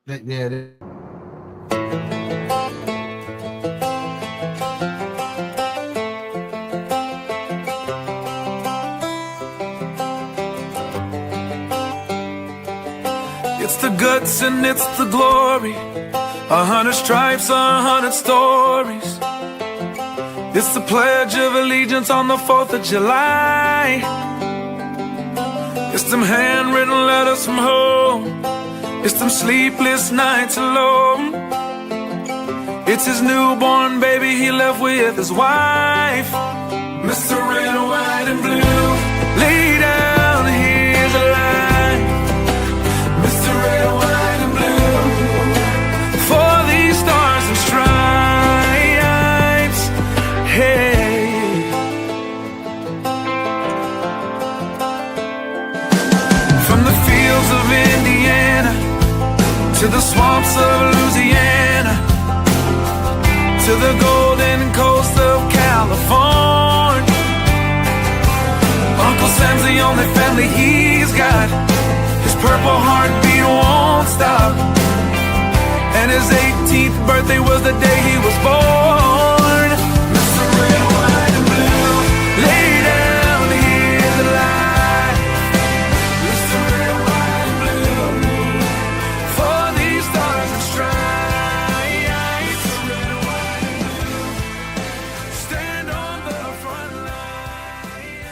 Yeah. It's the guts and it's the glory. 100 stripes, 100 stories. It's the Pledge of Allegiance on the 4th of July. It's them handwritten letters from home. It's them sleepless nights alone. It's his newborn baby he left with his wife. Mr. Red, White, and Blue, lay down his life. Mr. Red, White, and Blue, for these stars and stripes. Hey. From the fields of Indiana to the swamps of Louisiana, to the golden coast of California, Uncle Sam's the only family he's got. His purple heartbeat won't stop, and his 18th birthday was the day he was born. Mr. Red, White, and Blue, lay down his life. Mr. Red, White, and Blue, for these stars and stripes. Mr. Red, White, and Blue, stand on the front line.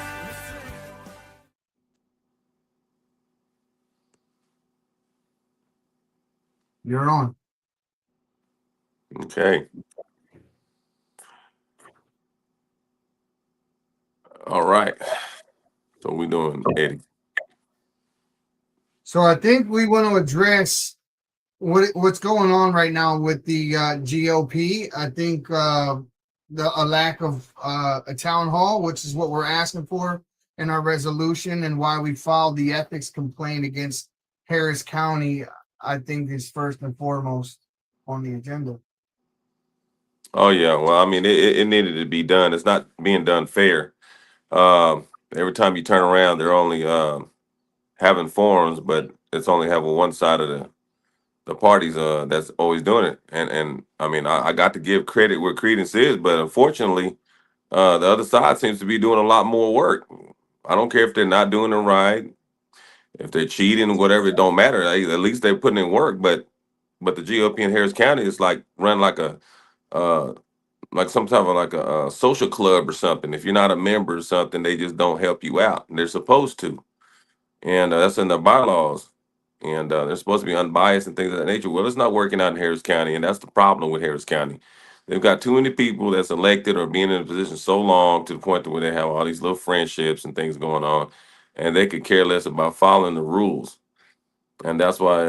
You're on. Okay. All right. So we doing, Eddie? So I think we want to address what's going on right now with the GOP. I think a lack of a town hall, which is what we're asking for in our resolution, and why we filed the ethics complaint against Harris County, I think is first and foremost on the agenda. Oh yeah. Well, I mean, it needed to be done. It's not being done fair. Every time you turn around, they're only having forums, but it's only having one side of the parties that's always doing it. And I mean, I got to give credit where credence is, but unfortunately, the other side seems to be doing a lot more work. I don't care if they're not doing it right, if they're cheating, whatever. It don't matter. At least they're putting in work. But the GOP in Harris County is like run like some type of like a social club or something. If you're not a member or something, they just don't help you out. And they're supposed to, and that's in the bylaws. And they're supposed to be unbiased and things of that nature. Well, it's not working out in Harris County, and that's the problem with Harris County. They've got too many people that's elected or being in a position so long to the point to where they have all these little friendships and things going on, and they could care less about following the rules. And that's why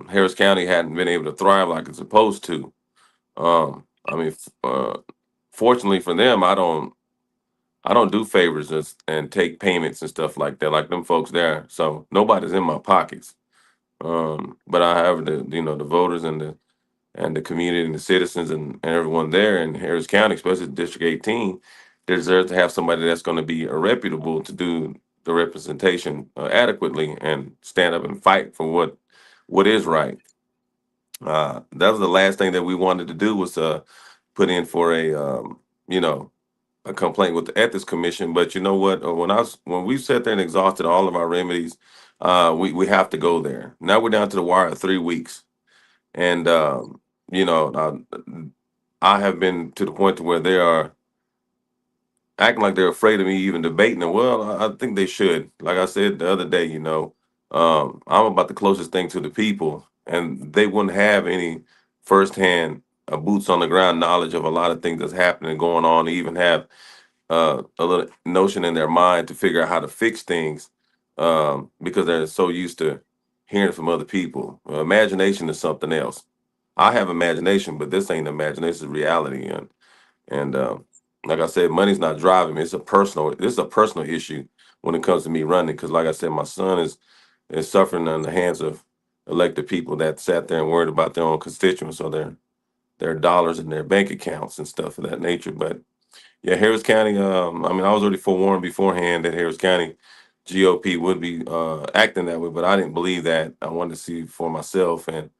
Harris County hadn't been able to thrive like it's supposed to. I mean, fortunately for them, I don't do favors and take payments and stuff like that, like them folks there. So nobody's in my pockets. But I have the voters and the community and the citizens and everyone there in Harris County, especially District 18, they deserve to have somebody that's going to be reputable to do the representation adequately and stand up and fight for what is right. That was the last thing that we wanted to do was put in for a complaint with the Ethics Commission. But you know what? When we sat there and exhausted all of our remedies, we have to go there. Now we're down to the wire of 3 weeks, and I have been to the point to where they are acting like they're afraid of me even debating it. Well, I think they should. Like I said the other day, I'm about the closest thing to the people, and they wouldn't have any firsthand boots on the ground knowledge of a lot of things that's happening and going on, to even have a little notion in their mind to figure out how to fix things, because they're so used to hearing from other people. Imagination is something else. I have imagination, but this ain't imagination; it's reality. And like I said, money's not driving me. This is a personal issue when it comes to me running. Because like I said, my son is suffering on the hands of elected people that sat there and worried about their own constituents or their dollars in their bank accounts and stuff of that nature. But yeah, Harris County. I was already forewarned beforehand that Harris County GOP would be acting that way, but I didn't believe that. I wanted to see for myself, and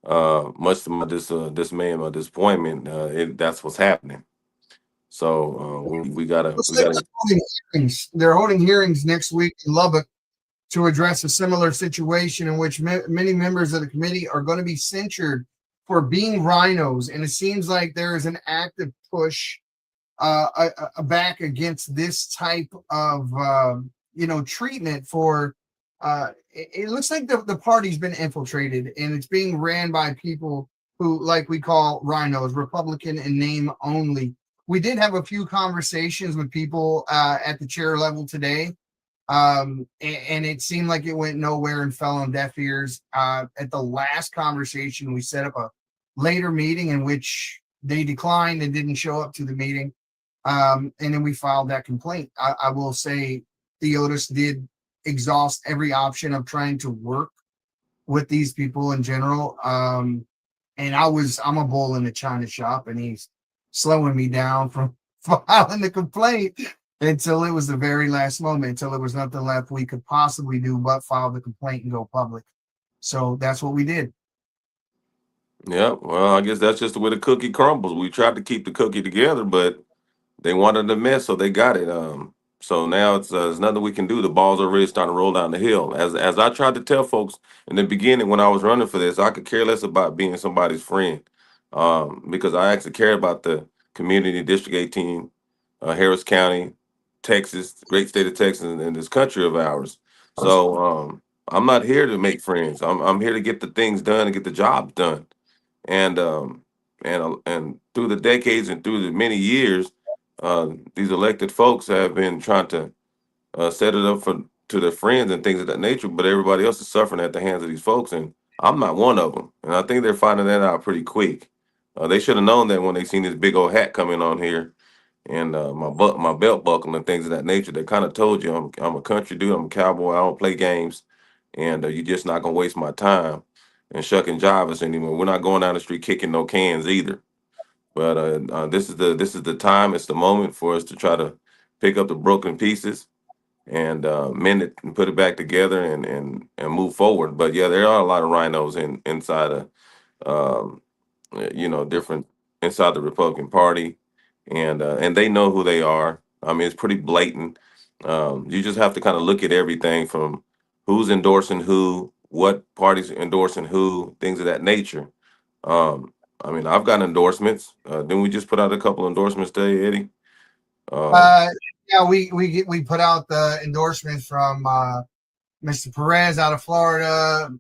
Much to my dismay and my disappointment, that's what's happening. So we gotta Looks like they're holding hearings. They're holding hearings next week in Lubbock to address a similar situation in which many members of the committee are going to be censured for being rhinos. And it seems like there is an active push back against this type of treatment for it looks like the party's been infiltrated and it's being ran by people who, like we call rhinos, Republican in name only. We did have a few conversations with people at the chair level today, and it seemed like it went nowhere and fell on deaf ears. At the last conversation, we set up a later meeting in which they declined and didn't show up to the meeting. And then we filed that complaint. I will say Theodis did exhaust every option of trying to work with these people in general. And I'm a bull in the china shop, and he's slowing me down from filing the complaint until it was the very last moment, until there was nothing left we could possibly do but file the complaint and go public. So that's what we did. Yeah, well, I guess that's just the way the cookie crumbles. We tried to keep the cookie together, but they wanted a mess, so they got it. So now there's nothing we can do. The ball's already starting to roll down the hill. As I tried to tell folks in the beginning when I was running for this, I could care less about being somebody's friend, because I actually care about the community, District 18, Harris County, Texas, great state of Texas, and this country of ours. So I'm not here to make friends. I'm here to get the things done and get the job done. And through the decades and through the many years, these elected folks have been trying to set it up for to their friends and things of that nature, but everybody else is suffering at the hands of these folks, and I'm not one of them. And I think they're finding that out pretty quick. They should have known that when they seen this big old hat coming on here and my belt buckle and things of that nature. They kind of told you I'm a country dude, I'm a cowboy, I don't play games, and you're just not gonna waste my time and shucking jivers anymore. We're not going down the street kicking no cans either. But this is the time. It's the moment for us to try to pick up the broken pieces and mend it and put it back together and move forward. But yeah, there are a lot of rhinos inside of um, different inside the Republican Party, and they know who they are. I mean, it's pretty blatant. You just have to kind of look at everything from who's endorsing who, what parties endorsing who, things of that nature. Um, I mean, I've got endorsements. Didn't we just put out a couple endorsements today, Eddie? Um, Uh, yeah, we put out the endorsement from Mr. Perez out of Florida,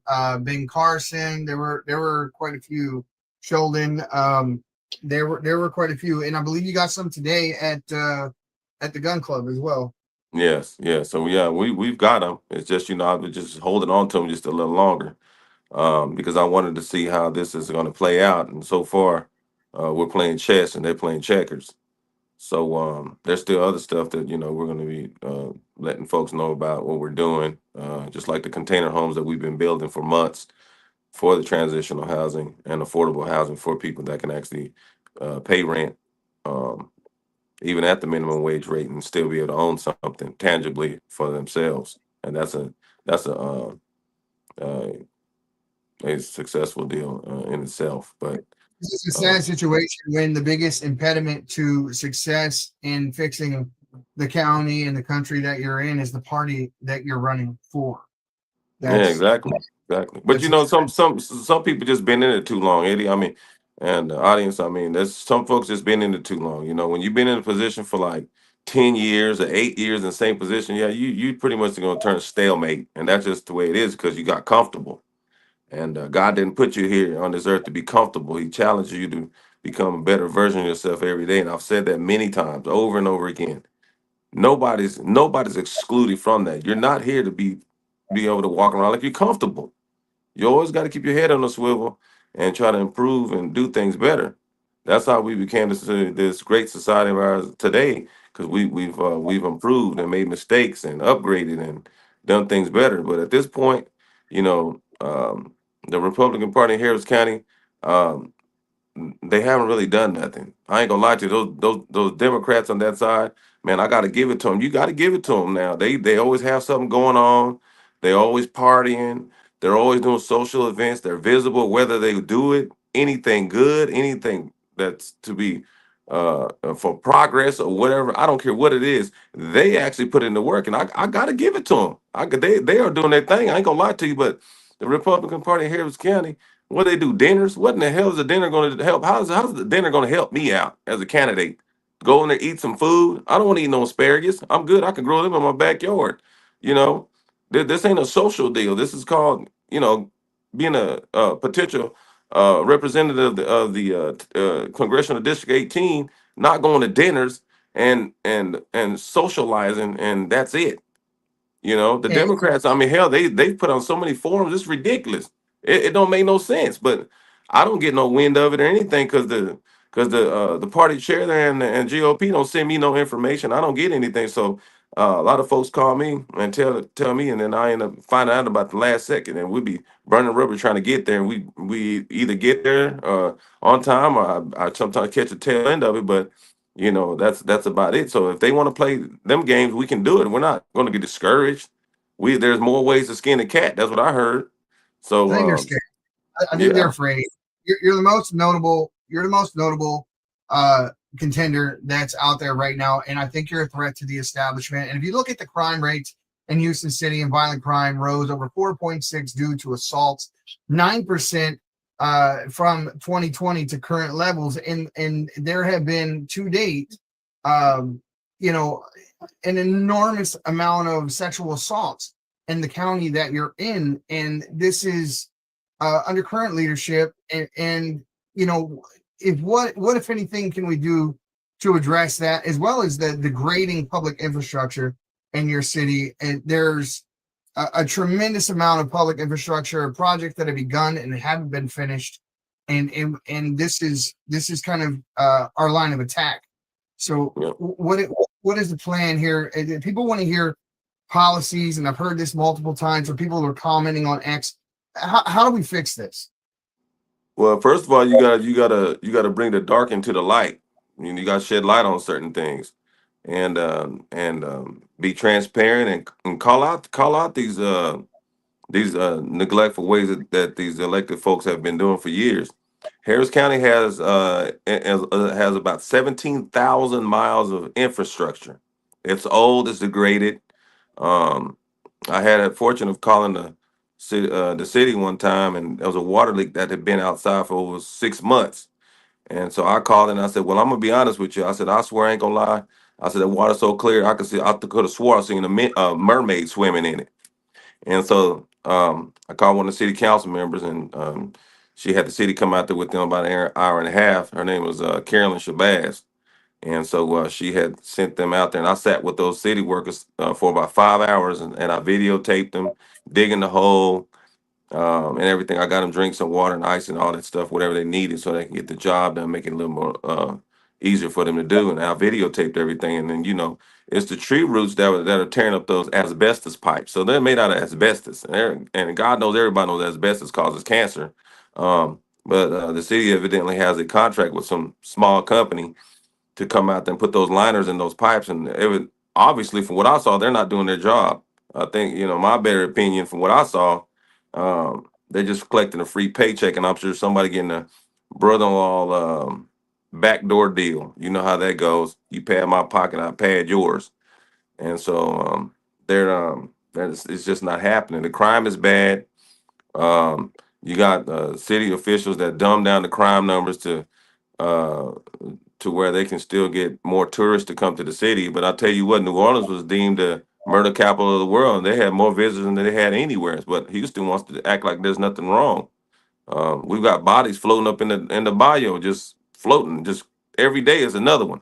Ben Carson. There were quite a few. Sheldon. There were quite a few, and I believe you got some today at the gun club as well. yes, yeah. So yeah, we've got them. It's just I've been just holding on to them just a little longer because I wanted to see how this is going to play out. And so far, we're playing chess and they're playing checkers. So there's still other stuff that we're going to be letting folks know about what we're doing, just like the container homes that we've been building for months for the transitional housing and affordable housing for people that can actually pay rent, um, even at the minimum wage rate, and still be able to own something tangibly for themselves. And that's uh, a successful deal in itself. But It's a uh, sad situation when the biggest impediment to success in fixing the county and the country that you're in is the party that you're running for. yeah, That's exactly. But that's some people just been in it too long, Eddie. I mean, and the audience. I mean, there's some folks just been in it too long. When you've been in a position for like 10 years or 8 years in the same position, yeah, you pretty much are gonna turn stalemate, and that's just the way it is because you got comfortable. And God didn't put you here on this earth to be comfortable. He challenged you to become a better version of yourself every day. And I've said that many times, over and over again. Nobody's excluded from that. You're not here to be able to walk around like you're comfortable. You always got to keep your head on a swivel and try to improve and do things better. That's how we became this great society of ours today, because we've improved and made mistakes and upgraded and done things better. But at this point, the Republican Party in Harris County, um, they haven't really done nothing. I ain't gonna lie to you. Those Democrats on that side, man, I got to give it to them. You got to give it to them now. They always have something going on. They always partying. They're always doing social events. They're visible, whether they do it, anything good, anything that's to be for progress or whatever. I don't care what it is. They actually put in the work, and I got to give it to them. They are doing their thing. I ain't gonna lie to you, but the Republican Party in Harris County, what they do, dinners? What in the hell is the dinner going to help? How's the dinner going to help me out as a candidate? Go in there, eat some food. I don't want to eat no asparagus. I'm good. I can grow them in my backyard. You know, this ain't a social deal. This is called, being a potential representative of the congressional district 18, not going to dinners and socializing, and that's it. The And Democrats, I mean, hell, they put on so many forums, it's ridiculous. It don't make no sense. But I don't get no wind of it or anything because the party chair there and GOP don't send me no information. I don't get anything. So a lot of folks call me and tell me, and then I end up finding out about the last second, and we be burning rubber trying to get there. And we either get there on time, or I sometimes catch the tail end of it, but. That's about it. So if they want to play them games, we can do it. We're not going to get discouraged. There's more ways to skin a cat. That's what I heard. So I think they're scared. I think they're yeah, afraid. You're the most notable. You're the most notable contender that's out there right now, and I think you're a threat to the establishment. And if you look at the crime rates in Houston City, and violent crime rose over 4.6 due to assaults, 9% from 2020 to current levels, and there have been to date, you know, an enormous amount of sexual assaults in the county that you're in, and this is under current leadership. And if what if anything can we do to address that, as well as the degrading public infrastructure in your city? And there's a tremendous amount of public infrastructure projects that have begun and haven't been finished, and this is kind of our line of attack. So yeah. what is the plan here? People want to hear policies, and I've heard this multiple times where people are commenting on X. How do we fix this? Well, first of all, you gotta bring the dark into the light. You got to shed light on certain things, and be transparent and call out these neglectful ways that these elected folks have been doing for years. Harris County has about 17,000 miles of infrastructure. It's old, it's degraded. Um, I had a fortune of calling the city one time, and there was a water leak that had been outside for over 6 months. And so I called and I said, "Well, I'm gonna be honest with you." I said, "I swear I ain't gonna lie." I said, "The water's so clear, I could have swore I seen a mermaid swimming in it." And so I called one of the city council members, and she had the city come out there with them about an hour and a half. Her name was Carolyn Shabazz. And so she had sent them out there, and I sat with those city workers for about 5 hours, and I videotaped them digging the hole, and everything. I got them drink some water and ice and all that stuff, whatever they needed, so they can get the job done, make it a little more easier for them to do. And I videotaped everything. And then it's the tree roots that are tearing up those asbestos pipes. So they're made out of asbestos, and God knows, everybody knows asbestos causes cancer. But the city evidently has a contract with some small company to come out there and put those liners in those pipes. And it would, obviously, from what I saw, they're not doing their job. I think, my better opinion from what I saw, they're just collecting a free paycheck, and I'm sure somebody getting a brother-in-law backdoor deal. You know how that goes. You pad my pocket, I pad yours. And so it's just not happening. The crime is bad. You got city officials that dumb down the crime numbers uh, to where they can still get more tourists to come to the city. But I tell you what, New Orleans was deemed the murder capital of the world, and they had more visitors than they had anywhere. But Houston wants to act like there's nothing wrong. We've got bodies floating up in the bayou, just floating. Just every day is another one,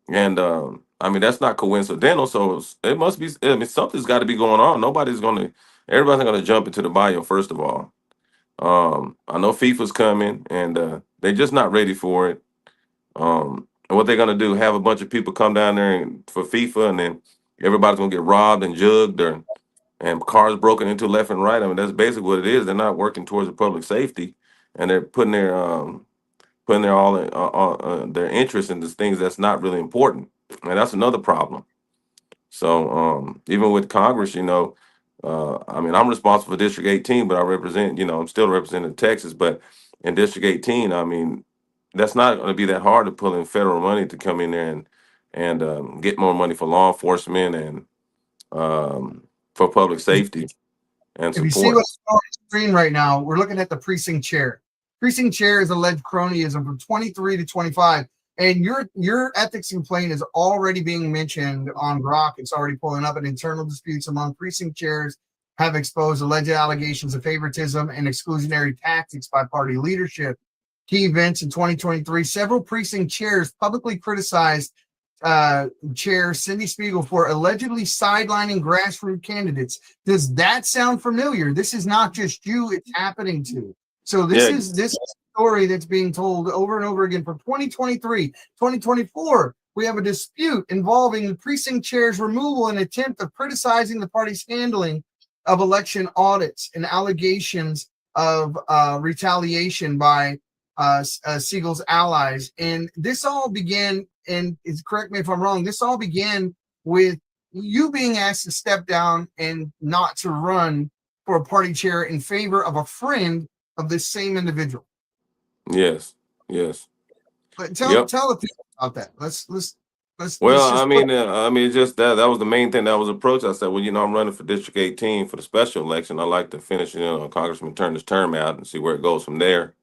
and I mean that's not coincidental. So it must be. I mean something's got to be going on. Everybody's not gonna jump into the bayou. First of all, I know FIFA's coming, and they're just not ready for it. And what they're gonna do? Have a bunch of people come down there for FIFA, and then everybody's gonna get robbed and jugged, and cars broken into left and right. I mean, that's basically what it is. They're not working towards the public safety, and they're putting their all their interest into things that's not really important, and that's another problem. So even with Congress, I mean, I'm responsible for District 18, but I represent, I'm still representing Texas. But in District 18, I mean, that's not going to be that hard to pull in federal money to come in there and get more money for law enforcement and for public safety and If you see support. what's on the screen right now, we're looking at the precinct chair. Precinct chair is alleged cronyism from 23 to 25. And your ethics complaint is already being mentioned on Grok. It's already pulling up, and internal disputes among precinct chairs have exposed alleged allegations of favoritism and exclusionary tactics by party leadership. Key events in 2023, several precinct chairs publicly criticized Chair Cindy Spiegel for allegedly sidelining grassroots candidates. Does that sound familiar? This is not just you, it's happening to. So this story that's being told over and over again from 2023, 2024. We have a dispute involving the precinct chair's removal and attempt of criticizing the party's handling of election audits and allegations of retaliation by Siegel's allies. And this all began, and correct me if I'm wrong, this all began with you being asked to step down and not to run for a party chair in favor of a friend of this same individual. Yes. But tell the people about that. Let's Well, I mean, just that was the main thing that was approached. I said, well, I'm running for District 18 for the special election. I like to finish, Congressman Turner's term out and see where it goes from there.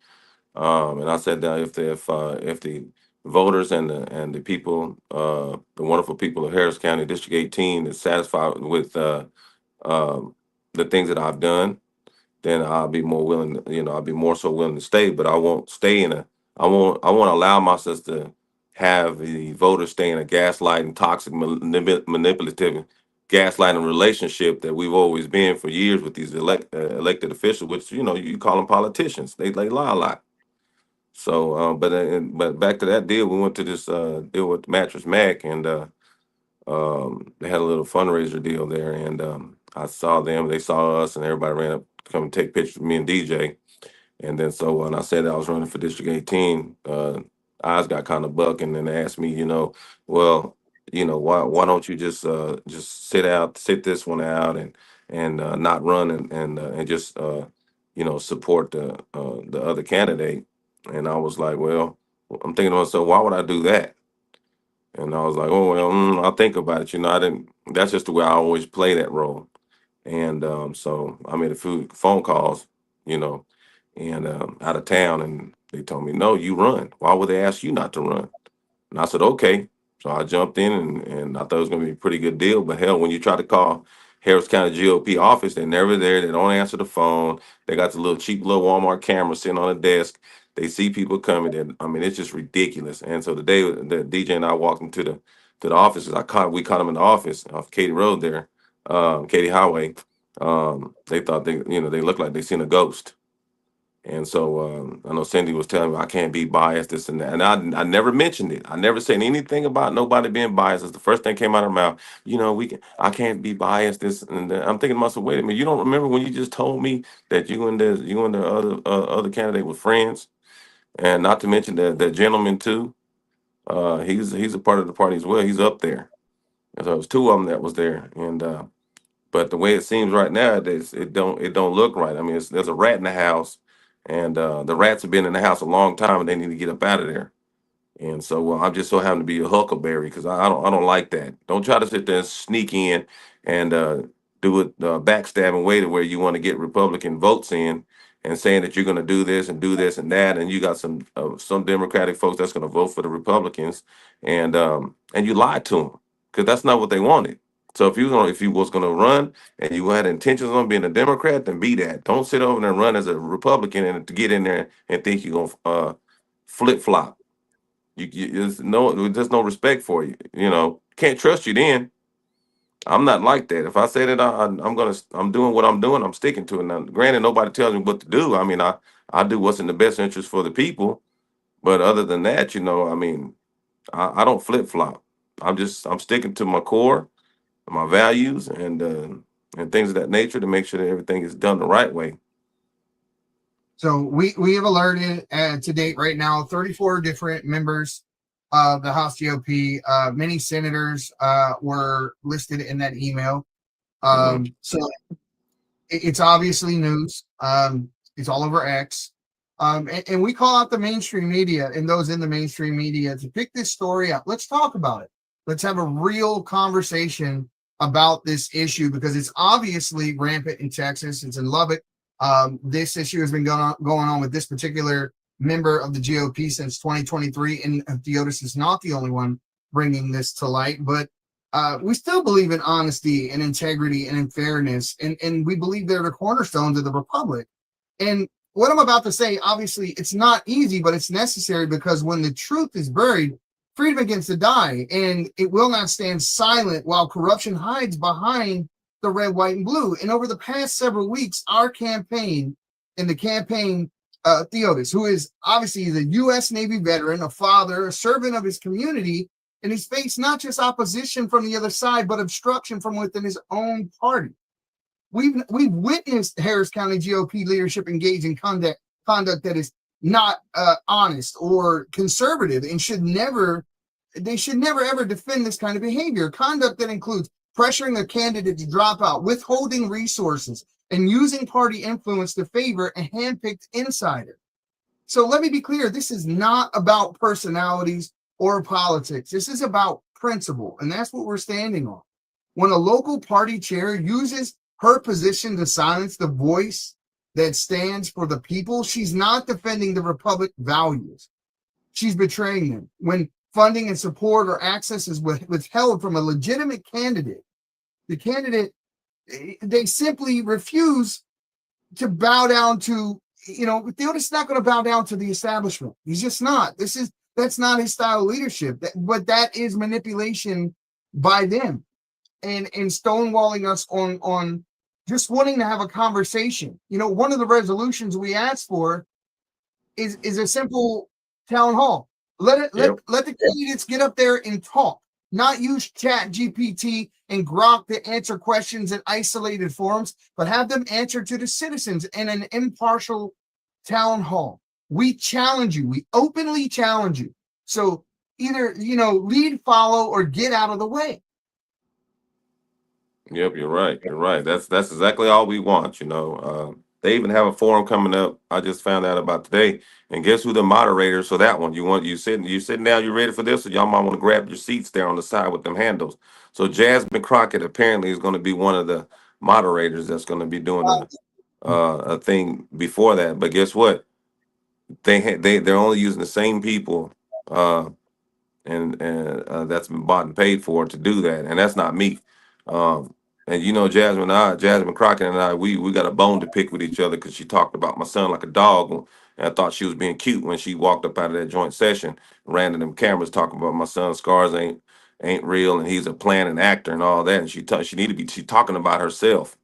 And I said that if the voters and the people, the wonderful people of Harris County District 18 is satisfied with the things that I've done, then I'll be more willing, I'll be more so willing to stay. But I won't stay I won't allow myself to have the voters stay in a gaslighting, toxic, manipulative, gaslighting relationship that we've always been for years with these elected officials, which you call them politicians. They lie a lot. So, but back to that deal, we went to this deal with Mattress Mac, and they had a little fundraiser deal there, and I saw them, they saw us, and everybody ran up to come and take pictures with me and DJ. And then so when I said I was running for District 18, eyes got kind of bucking, and they asked me, well, why don't you just sit this one out and not run and just support the other candidate. And I was like, well, I'm thinking to myself, why would I do that? And I was like, oh well, I'll think about it. I didn't. That's just the way I always play that role. And so I made a few phone calls, you know, and out of town, and they told me, no, you run. Why would they ask you not to run? And I said, okay. So I jumped in, and I thought it was going to be a pretty good deal. But hell, when you try to call Harris County GOP office, they're never there. They don't answer the phone. They got the little cheap little Walmart camera sitting on the desk. They see people coming. I mean, it's just ridiculous. And so the day that DJ and I walked into the offices, we caught them in the office off Katy Road there, Katy Highway. They thought they looked like they seen a ghost. And so I know Cindy was telling me I can't be biased, this and that. And I never mentioned it. I never said anything about nobody being biased. It's the first thing came out of her mouth. I can't be biased, this and that. I'm thinking to myself, wait a minute, you don't remember when you just told me that you and the other candidate were friends? And not to mention that gentleman too. He's a part of the party as well. He's up there. And so it was two of them that was there. And but the way it seems right now, it don't look right. I mean, there's a rat in the house, and the rats have been in the house a long time, and they need to get up out of there. And so I'm just so happen to be a huckleberry because I don't like that. Don't try to sit there and sneak in and do it backstabbing way to where you want to get Republican votes in and saying that you're going to do this and that, and you got some Democratic folks that's going to vote for the Republicans, and you lied to them because that's not what they wanted. So if you was gonna run and you had intentions on being a Democrat, then be that. Don't sit over there and run as a Republican and to get in there and think you're gonna flip flop. There's no respect for you. Can't trust you then. I'm not like that. If I say that I'm doing what I'm doing, I'm sticking to it. Now, granted, nobody tells me what to do. I mean, I do what's in the best interest for the people. But other than that, I mean, I don't flip flop. I'm sticking to my core, my values, and things of that nature to make sure that everything is done the right way. So we have alerted to date right now 34 different members of the House GOP. Many senators were listed in that email. So It's obviously news. It's all over X. And we call out the mainstream media and those in the mainstream media to pick this story up. Let's talk about it. Let's have a real conversation about this issue because it's obviously rampant in Texas. It's in Lubbock. This issue has been going on with this particular member of the GOP since 2023. And Theodis is not the only one bringing this to light, but we still believe in honesty and integrity and in fairness. And we believe they're the cornerstones of the republic. And what I'm about to say, obviously, it's not easy, but it's necessary because when the truth is buried, freedom begins to die, and it will not stand silent while corruption hides behind the red, white, and blue. And over the past several weeks, our campaign and the campaign, Theodis, who is obviously the U.S. Navy veteran, a father, a servant of his community, and he's faced not just opposition from the other side, but obstruction from within his own party. We've witnessed Harris County GOP leadership engage in conduct that is not honest or conservative and should never ever defend this kind of behavior. Conduct that includes pressuring a candidate to drop out, withholding resources, and using party influence to favor a handpicked insider. So let me be clear, this is not about personalities or politics. This is about principle, and that's what we're standing on. When a local party chair uses her position to silence the voice that stands for the people, she's not defending the Republic values. She's betraying them. When funding and support or access is withheld from a legitimate candidate, the candidate, they simply refuse to bow down to, Theodis is not going to bow down to the establishment. He's just not. That's not his style of leadership. But that is manipulation by them and stonewalling us on just wanting to have a conversation. One of the resolutions we asked for is a simple town hall. Let the candidates get up there and talk, not use Chat GPT and Grok to answer questions in isolated forums, but have them answer to the citizens in an impartial town hall. We challenge you. We openly challenge you. So either, lead, follow, or get out of the way. Yep, you're right. You're right. That's exactly all we want. They even have a forum coming up. I just found out about today. And guess who the moderators for that one? You sitting down, you ready for this? Or y'all might want to grab your seats there on the side with them handles. So Jasmine Crockett apparently is going to be one of the moderators that's going to be doing a thing before that. But guess what? They're only using the same people and that's been bought and paid for to do that. And that's not me. And Jasmine Crockett and I, we got a bone to pick with each other because she talked about my son like a dog, and I thought she was being cute when she walked up out of that joint session, ran to them cameras talking about my son's scars ain't real and he's a planning actor and all that. And she talking about herself.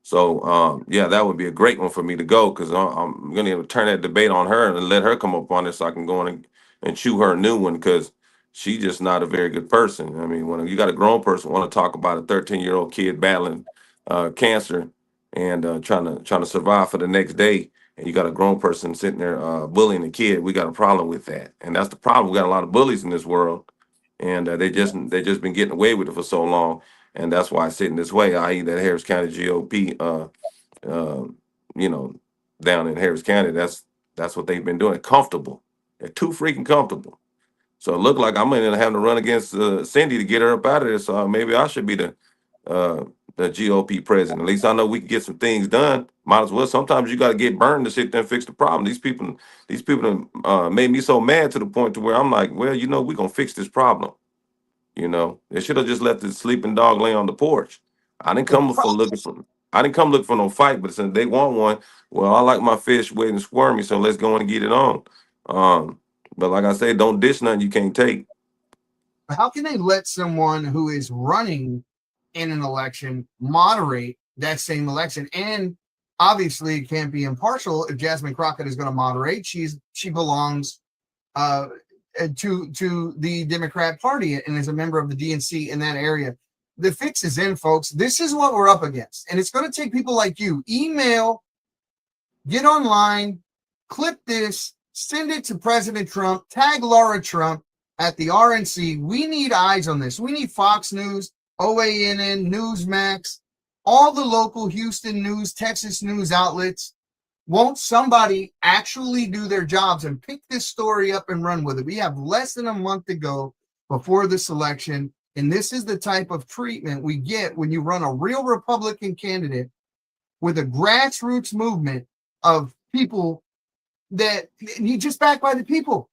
So yeah, that would be a great one for me to go because I'm gonna turn that debate on her and let her come up on it so I can go in and chew her a new one because she's just not a very good person. I mean, when you got a grown person want to talk about a 13-year-old kid battling cancer and trying to survive for the next day, and you got a grown person sitting there bullying a kid, we got a problem with that. And that's the problem. We got a lot of bullies in this world, and they just been getting away with it for so long, and that's why it's sitting this way. I.e., that Harris County GOP, down in Harris County, that's what they've been doing. Comfortable. They're too freaking comfortable. So it looked like I'm going to have to run against Cindy to get her up out of there. So maybe I should be the GOP president. At least I know we can get some things done. Might as well. Sometimes you got to get burned to sit there and fix the problem. These people made me so mad to the point to where I'm like, well, we're going to fix this problem. They should have just let the sleeping dog lay on the porch. I didn't come look for no fight, but since they want one, well, I like my fish wet and squirmy, so let's go and get it on. But like I said, don't dish nothing you can't take. How can they let someone who is running in an election moderate that same election? And obviously it can't be impartial. If Jasmine Crockett is going to moderate, she belongs to the Democrat Party and is a member of the DNC in that area. The fix is in, folks. This is what we're up against. And it's going to take people like you. Email, get online, clip this, send it to President Trump, tag Laura Trump at the RNC. We need eyes on this. We need Fox News, OANN, Newsmax, all the local Houston news, Texas news outlets. Won't somebody actually do their jobs and pick this story up and run with it? We have less than a month to go before this election, and this is the type of treatment we get when you run a real Republican candidate with a grassroots movement of people that you just backed by the people,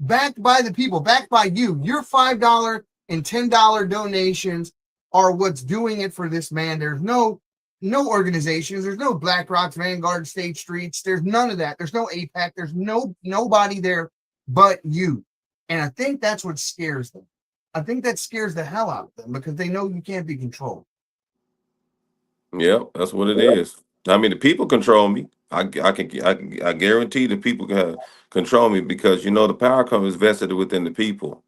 backed by the people, backed by you. Your $5 and $10 donations are what's doing it for this man. There's no organizations. There's no Black Rocks, Vanguard, State Streets. There's none of that. There's no APAC. There's nobody there but you. And I think that's what scares them. I think that scares the hell out of them because they know you can't be controlled. Yep, that's what it is. I mean, the people control me. I guarantee the people can control me because the power comes vested within the people.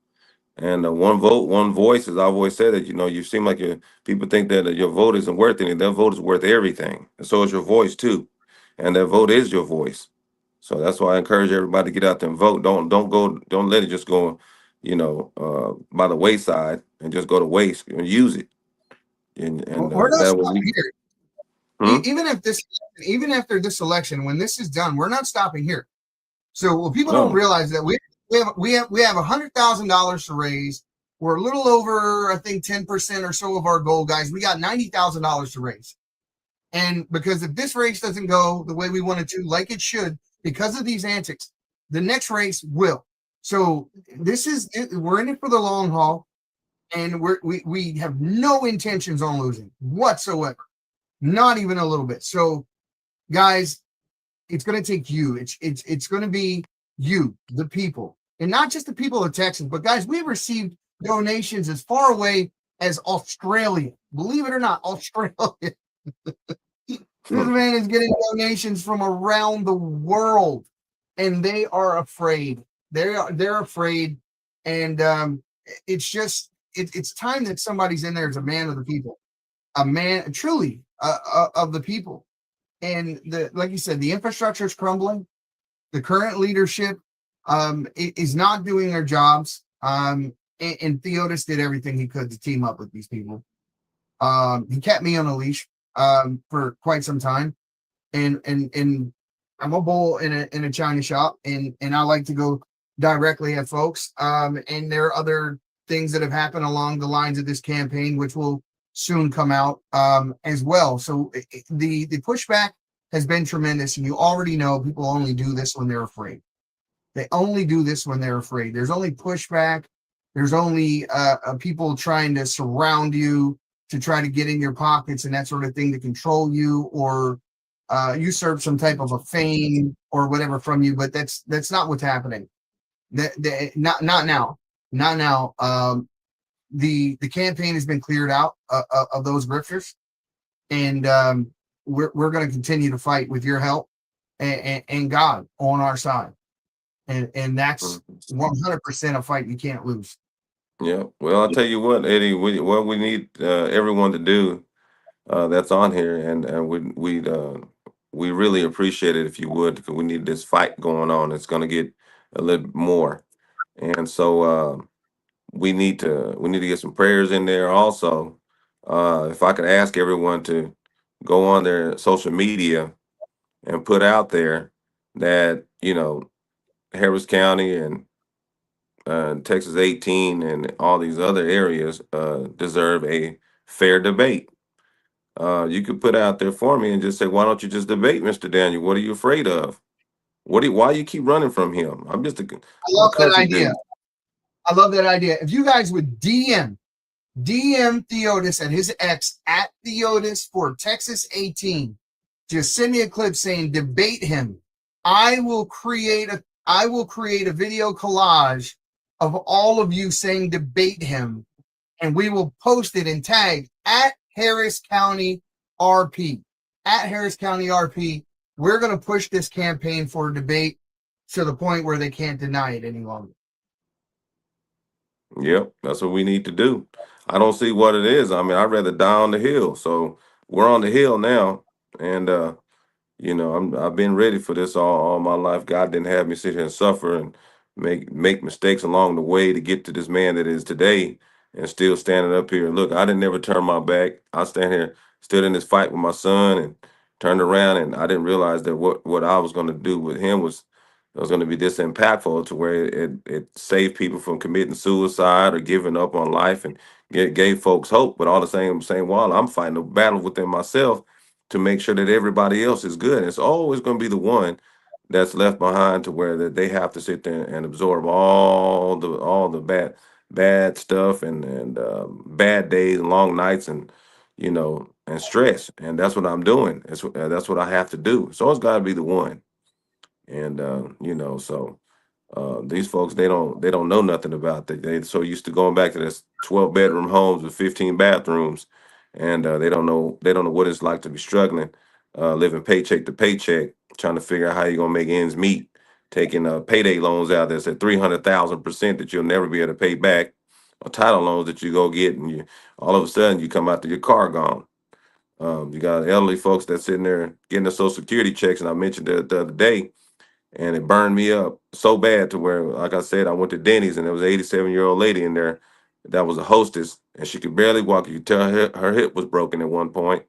And one vote, one voice, as I've always said it. You seem like people think that your vote isn't worth anything. Their vote is worth everything, and so is your voice too. And that vote is your voice. So that's why I encourage everybody to get out there and vote. Don't let it just go, by the wayside and just go to waste and use it. And We're not that way stopping we. here. Hmm? Even after this election, when this is done, we're not stopping here. So what people No. don't realize that we have $100,000 to raise. We're a little over, I think, 10% or so of our goal, guys. We got $90,000 to raise. And because if this race doesn't go the way we want it to, like it should, because of these antics, the next race will. So we're in it for the long haul, and we have no intentions on losing whatsoever, not even a little bit. So, guys, it's going to take you. It's going to be you, the people, and not just the people of Texas, but guys, we've received donations as far away as Australia. Believe it or not, Australia. This man is getting donations from around the world, and they are afraid. They're afraid, and it's time that somebody's in there as a man of the people, a man truly of the people. And like you said, the infrastructure is crumbling. The current leadership is not doing their jobs. And Theodis did everything he could to team up with these people. He kept me on a leash for quite some time, and I'm a bull in a China shop, and I like to go directly at folks. And there are other things that have happened along the lines of this campaign, which will soon come out as well. So the pushback has been tremendous, and you already know people only do this when they're afraid. They only do this when they're afraid. There's only pushback. There's only people trying to surround you to try to get in your pockets and that sort of thing to control you or usurp some type of a fame or whatever from you. But that's not what's happening. Not now. Not now. The campaign has been cleared out of those grifters, and we're going to continue to fight with your help and God on our side, and that's 100% a fight you can't lose. Yeah. Well, I'll tell you what, Eddie. What we need everyone to do that's on here, and we really appreciate it if you would, because we need this fight going on. It's going to get a little more, and so we need to get some prayers in there also. If I could ask everyone to go on their social media and put out there that Harris County and Texas 18 and all these other areas deserve a fair debate. You could put out there for me and just say, why don't you just debate Mr. Daniel? What are you afraid of? Why you keep running from him? I'm I love that idea. I love that idea. If you guys would DM Theodis and his ex at Theodis for Texas 18, just send me a clip saying debate him. I will create a video collage of all of you saying debate him, and we will post it and tag at Harris County RP. At Harris County RP, we're going to push this campaign for a debate to the point where they can't deny it any longer. Yep, that's what we need to do. I don't see what it is. I mean, I'd rather die on the hill. So we're on the hill now, and I've been ready for this all my life. God didn't have me sit here and suffer and make mistakes along the way to get to this man that is today, and still standing up here. Look, I didn't never turn my back. I stand here stood in this fight with my son and turned around, and I didn't realize that what I was going to do with him was going to be this impactful to where it saved people from committing suicide or giving up on life, and gave folks hope. But all the same while I'm fighting a battle within myself to make sure that everybody else is good. And it's always going to be the one that's left behind to where that they have to sit there and absorb all the bad stuff and bad days and long nights and and stress. And that's what I'm doing. That's what I have to do. So it's got to be the one. And so these folks, they don't know nothing about that. They so used to going back to this 12-bedroom homes with 15 bathrooms, and they don't know what it's like to be struggling, living paycheck to paycheck, trying to figure out how you're gonna make ends meet, taking payday loans out that's at 300,000% that you'll never be able to pay back, or title loans that you go get, and you all of a sudden you come out to your car gone. You got elderly folks that's sitting there getting their social security checks, and I mentioned that the other day, and it burned me up so bad to where, like I said, I went to Denny's and there was an 87-year-old lady in there that was a hostess, and she could barely walk. You could tell her hip was broken at one point,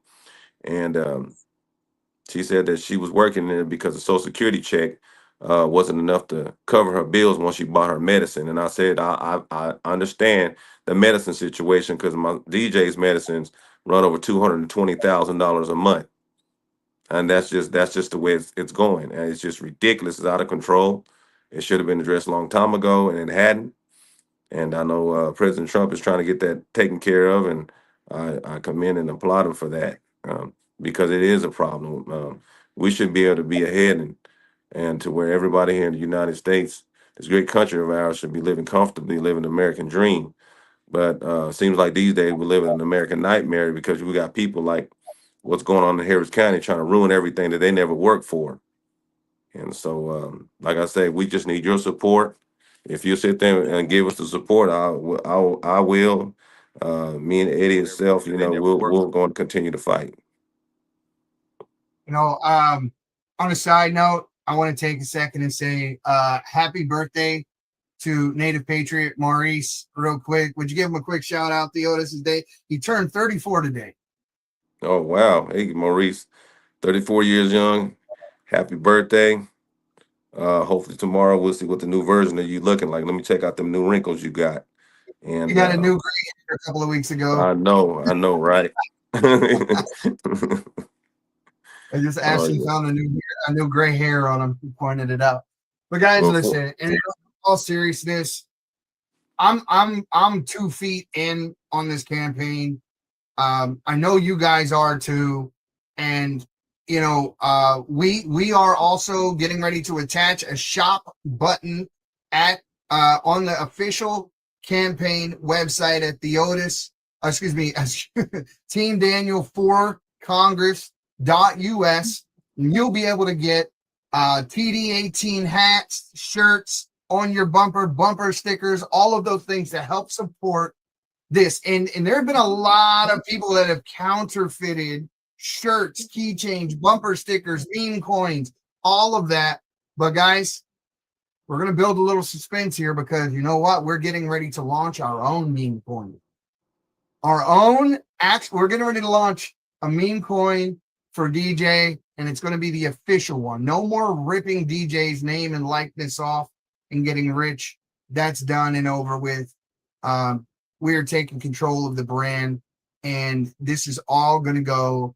and she said that she was working there because the Social Security check wasn't enough to cover her bills once she bought her medicine. And I said, I understand the medicine situation because my DJ's medicines run over $220,000 a month, and that's just the way it's going, and it's just ridiculous. It's out of control. It should have been addressed a long time ago, and it hadn't. And I know President Trump is trying to get that taken care of, and I commend and applaud him for that, because it is a problem. We should be able to be ahead and to where everybody here in the United States, this great country of ours, should be living comfortably, living the American dream. But seems like these days we're living an American nightmare because we got people like what's going on in Harris County trying to ruin everything that they never worked for. And so, like I say, we just need your support. If you sit there and give us the support, I will. Me and Eddie itself, we're going to continue to fight. On a side note, I want to take a second and say happy birthday to Native Patriot Maurice real quick. Would you give him a quick shout out, Theodis' day? He turned 34 today. Oh, wow. Hey, Maurice, 34 years young. Happy birthday. Hopefully tomorrow we'll see what the new version of you looking like. Let me check out them new wrinkles you got. And you got a new gray hair a couple of weeks ago. I know, right? I just actually found a new gray hair on him. He pointed it out. But guys, listen, in all seriousness, I'm 2 feet in on this campaign. I know you guys are too, and we are also getting ready to attach a shop button at on the official campaign website at Team Daniel for Congress.us. And you'll be able to get TD18 hats, shirts on your bumper stickers, all of those things to help support this. And there have been a lot of people that have counterfeited shirts, keychains, bumper stickers, meme coins, all of that. But guys, we're going to build a little suspense here because you know what? We're getting ready to launch our own meme coin. We're getting ready to launch a meme coin for DJ, and it's going to be the official one. No more ripping DJ's name and likeness off and getting rich. That's done and over with. We're taking control of the brand, and this is all going to go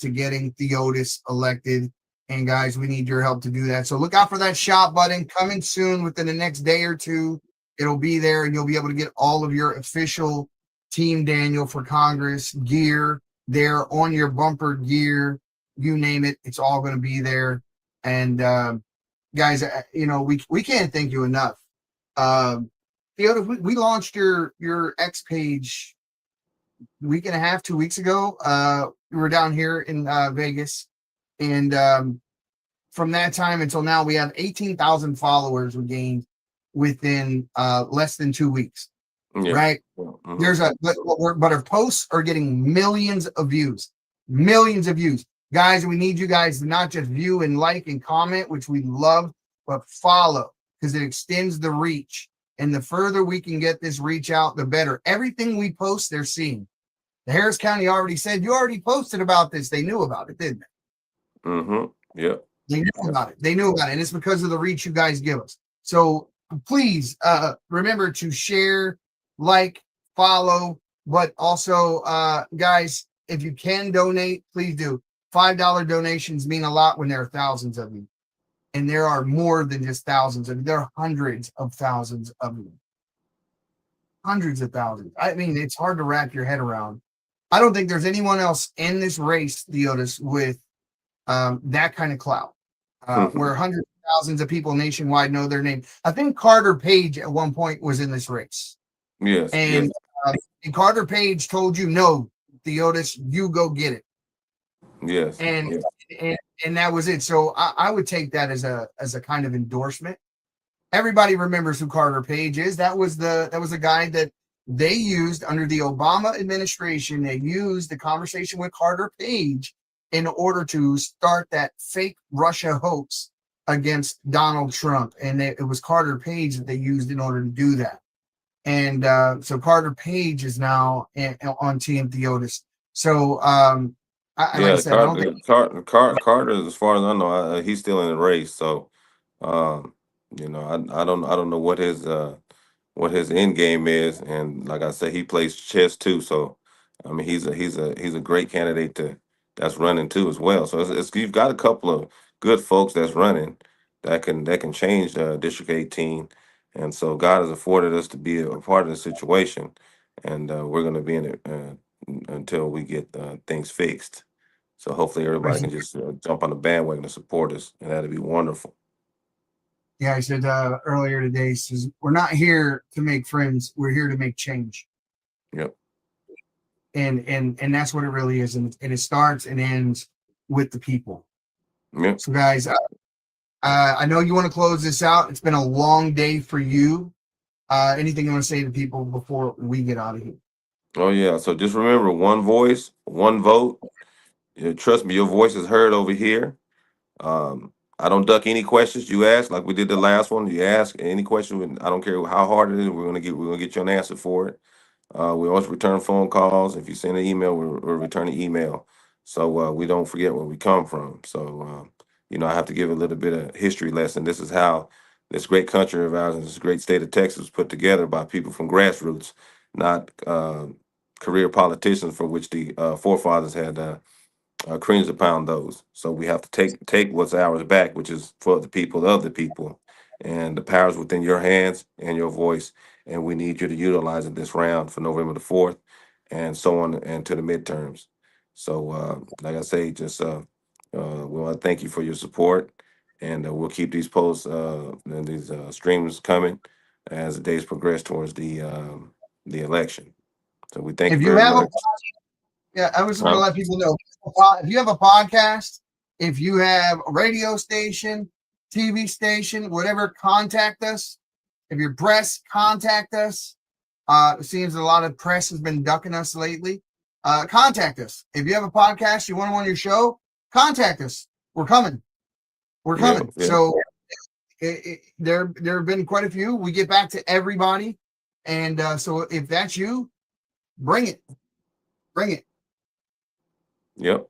to getting Theodis elected. And guys, we need your help to do that. So look out for that shop button coming soon within the next day or two. It'll be there, and you'll be able to get all of your official Team Daniel for Congress gear there on your bumper gear. You name it, it's all going to be there. And guys, we can't thank you enough. Theodis, we launched your X page week and a half, 2 weeks ago. We were down here in Vegas, and from that time until now, we have 18,000 followers we gained within less than 2 weeks. Yeah. Right? Mm-hmm. But our posts are getting millions of views. Guys, we need you guys to not just view and like and comment, which we love, but follow, because it extends the reach. And the further we can get this reach out, the better. Everything we post, they're seeing. The Harris County already said, you already posted about this. They knew about it, didn't they? Mm-hmm. Yep. They knew about it. They knew about it. And it's because of the reach you guys give us. So please remember to share, like, follow, but also, guys, if you can donate, please do. $5 donations mean a lot when there are thousands of you. And there are more than just thousands of you. There are hundreds of thousands of you. Hundreds of thousands. I mean, it's hard to wrap your head around. I don't think there's anyone else in this race, Theodis, with that kind of clout, where hundreds of thousands of people nationwide know their name. I think Carter Page at one point was in this race. Yes. And, and Carter Page told you, no, Theodis, you go get it. Yes. And that was it. So I would take that as a kind of endorsement. Everybody remembers who Carter Page is. That was the guy that they used under the Obama administration. They used the conversation with Carter Page in order to start that fake Russia hoax against Donald Trump. And it was Carter Page that they used in order to do that. And so Carter Page is now on Team Theodis. So like I said, I don't think Carter, as far as I know, he's still in the race. So I don't know what his end game is, and like I said, he plays chess too. So I mean, he's a great candidate that's running too as well. So you've got a couple of good folks that's running that can change District 18, and so God has afforded us to be a part of the situation, and we're going to be in it until we get things fixed. So hopefully everybody can just jump on the bandwagon and support us, and that'd be wonderful. Yeah, I said earlier today, says we're not here to make friends. We're here to make change. Yep. And that's what it really is, and it starts and ends with the people. Yep. So, guys, I know you want to close this out. It's been a long day for you. Anything you want to say to people before we get out of here? Oh yeah. So just remember, one voice, one vote. Trust me, your voice is heard over here. I don't duck any questions you ask, like we did the last one. You ask any question, I don't care how hard it is. We're gonna get you an answer for it. We always return phone calls. If you send an email, we'll return an email. So we don't forget where we come from. So I have to give a little bit of history lesson. This is how this great country of ours and this great state of Texas was put together by people from grassroots, not career politicians for which the forefathers had creams upon those. So we have to take what's ours back, which is for the people of the people, and the powers within your hands and your voice. And we need you to utilize it this round for November the 4th, and so on, and to the midterms. So, like I say, just we want to thank you for your support, and we'll keep these posts and these streams coming as the days progress towards the election. So we thank If you you very have much. I was going to let people know, if you have a podcast, if you have a radio station, TV station, whatever, contact us. If you're press, contact us. It seems a lot of press has been ducking us lately. Contact us. If you have a podcast, you want to on your show, contact us. We're coming. We're coming. Yeah. So there have been quite a few. We get back to everybody. And so if that's you, bring it. Bring it. Yep.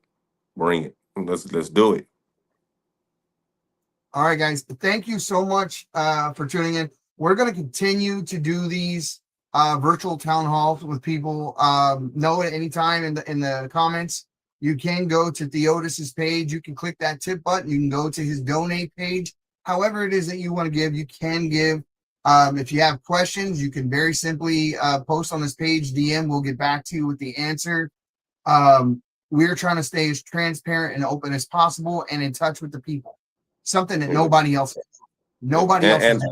Bring it. Let's do it. All right, guys. Thank you so much for tuning in. We're going to continue to do these virtual town halls with people. Know at any time in the comments, you can go to Theodis's page. You can click that tip button. You can go to his donate page. However it is that you want to give, you can give. If you have questions, you can very simply post on this page, DM. We'll get back to you with the answer. We're trying to stay as transparent and open as possible and in touch with the people. Something that nobody else has. Nobody else has.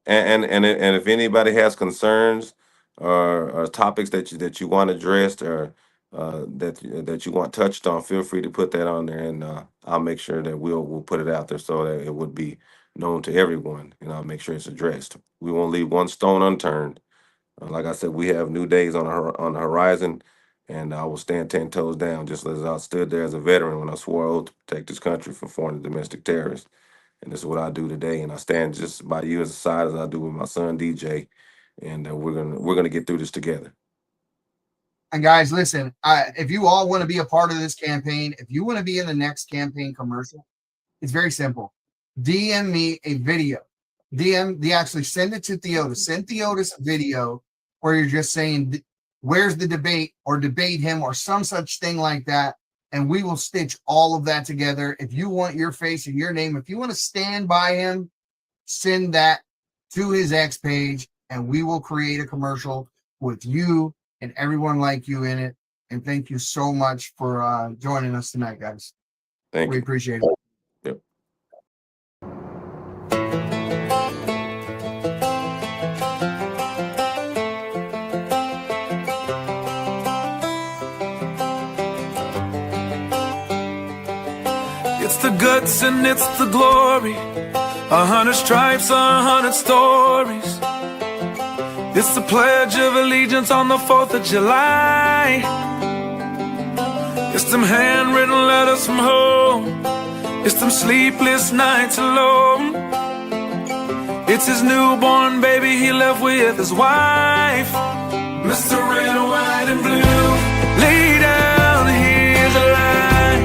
And if anybody has concerns or topics that you want addressed or that you want touched on, feel free to put that on there, and I'll make sure that we'll put it out there so that it would be known to everyone, and I'll make sure it's addressed. We won't leave one stone unturned. Like I said, we have new days on the horizon, and I will stand 10 toes down, just as I stood there as a veteran when I swore oath to protect this country from foreign and domestic terrorists. And this is what I do today. And I stand just by you as a side as I do with my son DJ. And we're gonna get through this together. And guys, listen, if you all want to be a part of this campaign, if you want to be in the next campaign commercial, it's very simple. DM me a video. Actually send it to Theodis. Send Theodis a video where you're just saying, where's the debate, or debate him, or some such thing like that. And we will stitch all of that together. If you want your face and your name, if you want to stand by him, send that to his X page, and we will create a commercial with you and everyone like you in it. And thank you so much for joining us tonight, guys. Thank We you. appreciate it. Yep. It's the guts and it's the glory. 100 stripes, 100 stories. It's the Pledge of Allegiance on the 4th of July. It's them handwritten letters from home. It's them sleepless nights alone. It's his newborn baby he left with his wife. Mr. Red, White, and Blue, lay down his life.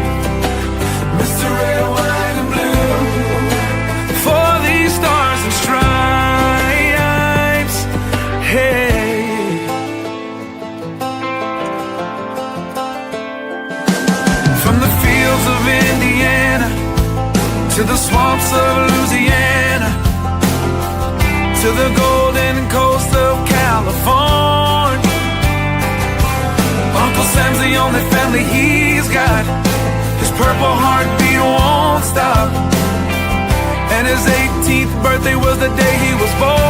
Mr. Red, White, and Blue, for these stars and stripes. Hey. From the fields of Indiana to the swamps of Louisiana, to the golden coast of California, Uncle Sam's the only family he's got. His purple heartbeat won't stop, and his 18th birthday was the day he was born.